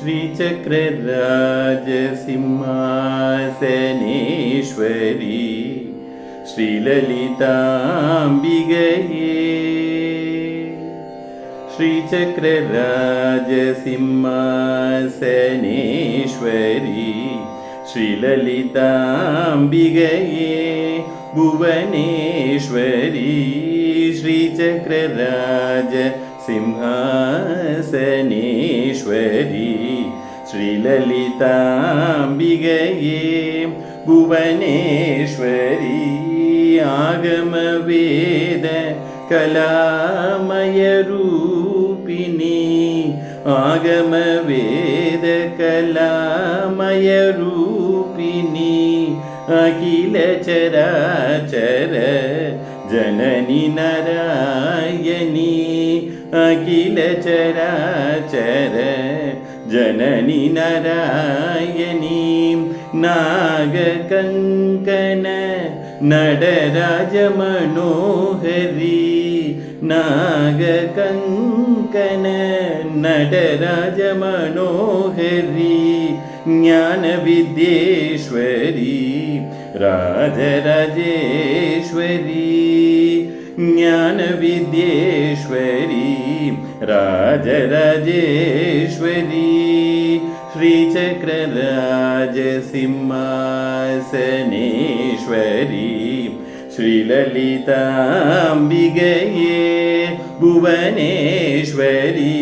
श्रीचक्रराजसिंहासनेश्वरी श्रीललिताम्बिकये श्रीचक्रराजसिंहासनेश्वरी श्रीललिताम्बिकये भुवनेश्वरी श्रीचक्रराजसिंहासनेश्वरी श्रीललिताम्बिकये भुवनेश्वरी आगमवेद कलामयरूपिणी आगमवेद कलामयरूपिणी अखिल चराचर जननी नारायणी अखिल चराचर जननी नारायणी नागकङ्कण नटराजमनोहरी नागकङ्कण नटराजमनोहरी ज्ञानविद्येश्वरी राजराजेश्वरी ज्ञानविद्येश्वरी राजराजेश्वरी श्रीचक्रराजसिंहासनेश्वरी श्रीललिताम्बिकये भुवनेश्वरी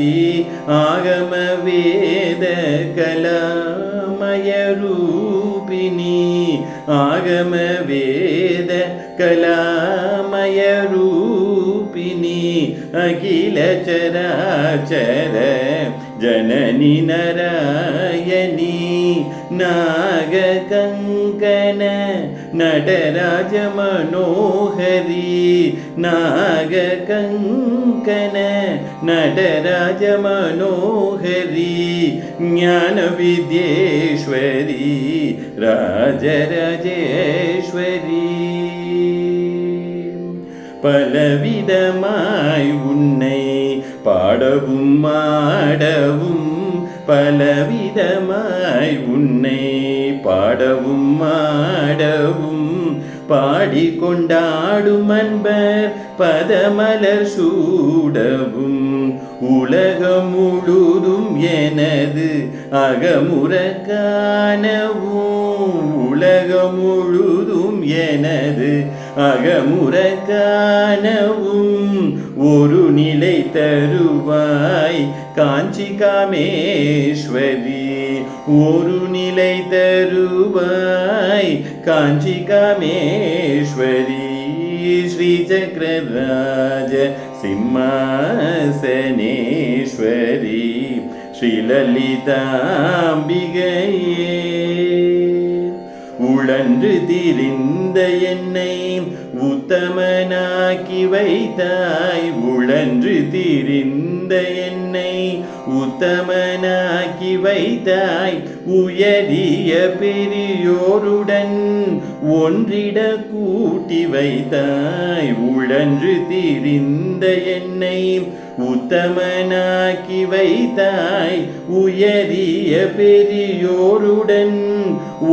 आगमवेद कलामयरूपिणी आगमवेद कलामयरूपिणी अखिल चराचर जननी नारायणी नागकङ्कण नटराजमनोहरी नागकङ्कण नटराजमनोहरी ज्ञानविद्येश्वरी राजराजेश्वरी பலவிதமாய் உன்னை பாடவும் ஆடவும் பலவிதமாய் உன்னை பாடவும் ஆடவும் பாடிக்கொண்டாடும் அன்பர் பதமலர் சூடவும் உலகம் முழுதும் எனது அகமுற காணவும் உலகம் முழுதும் எனது அகமுற காணவும் ஒரு நிலை தருவாய் காஞ்சி காமேஸ்வரி ஒரு நிலை தருவாய் காஞ்சி காமேஸ்வரி श्रीचक्रराज सिंहासनेश्वरी श्रीललिताम्बिकये உழன்று திரிந்த என்னை உத்தமனாக்கி வைத்தாய் உழன்று திரிந்த என்னை உத்தமனாக்கி வைத்தாய் உயரிய பெரியோருடன் ஒன்றிட கூட்டி வைத்தாய் உழன்று திரிந்த என்னை உத்தமனாக்கி வைத்தாய் உயரிய பெரியோருடன்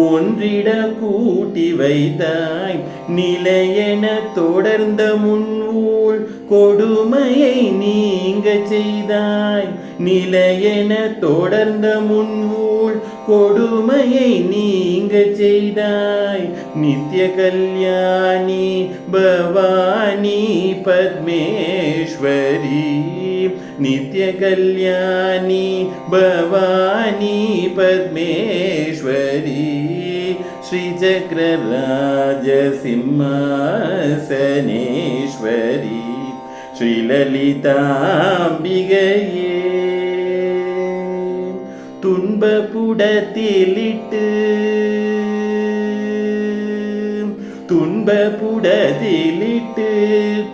ஒன்றிட கூட்டி வைத்தாய் நிலையென தொடர்ந்த முன்ஊழ் கொடுமையை நீங்க செய்தாய் நிலையென தொடர்ந்த முன்ஊழ் கொடுமையை நீங்க செய்தாய் நித்ய கல்யாணி பவானி பத்மேஸ்வரி நித்ய கல்யாணி பவானி பத்மேஸ்வரி श्रीचक्रराजसिंहासनेश्वरी श्रीललिताम्बिकये துன்பப்புடத்திலிட்டு துன்ப துன்பப்புடத்திலிட்டு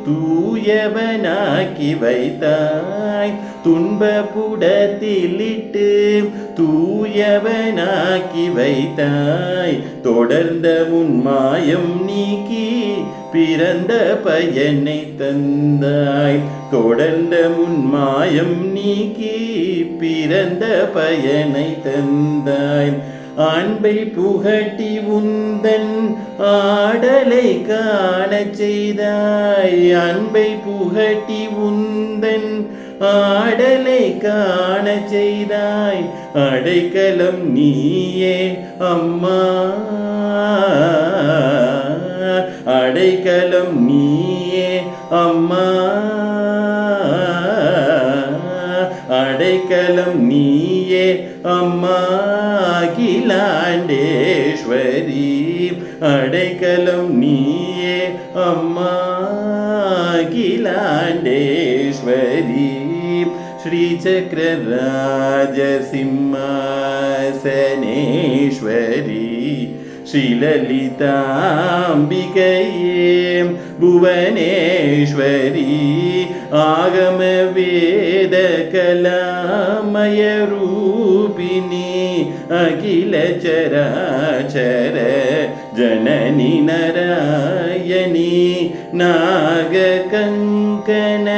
தூயவனாக்கி வைத்தாய். துன்பப்புடத்திலிட்டு தூயவனாக்கி வைத்தாய். தொடர்ந்த முன்மாயம் நீக்கி பிறந்த பயனை தந்தாய். தொடர்ந்த முன்மாயம் நீக்கி பிறந்த பயனை தந்தாய். அன்பை புகட்டி உந்தன் ஆடலை காணச் செய்தாய். அன்பை புகட்டி உந்தன் ஆடலை காணச் செய்தாய். அடைக்கலம் நீயே அம்மா, அடைக்கலம் நீயே அம்மா, அடைக்கலம் நீயே அம்மா அகிலாண்டேஸ்வரி. அடைக்கலம் நீயே அம்மா அகிலாண்டேஸ்வரி. श्रीचक्रराजसिंहासनेश्वरी श्रीललिताम्बिकये भुवनेश्वरी. आगमवेदकलामयरूपिणी अखिल चराचर जननी नारायणी. नागकङ्कण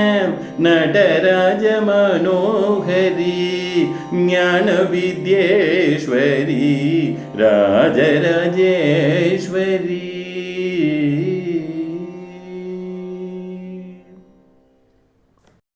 नटराजमनोहरी ज्ञानविद्येश्वरी राजराजेश्वरी.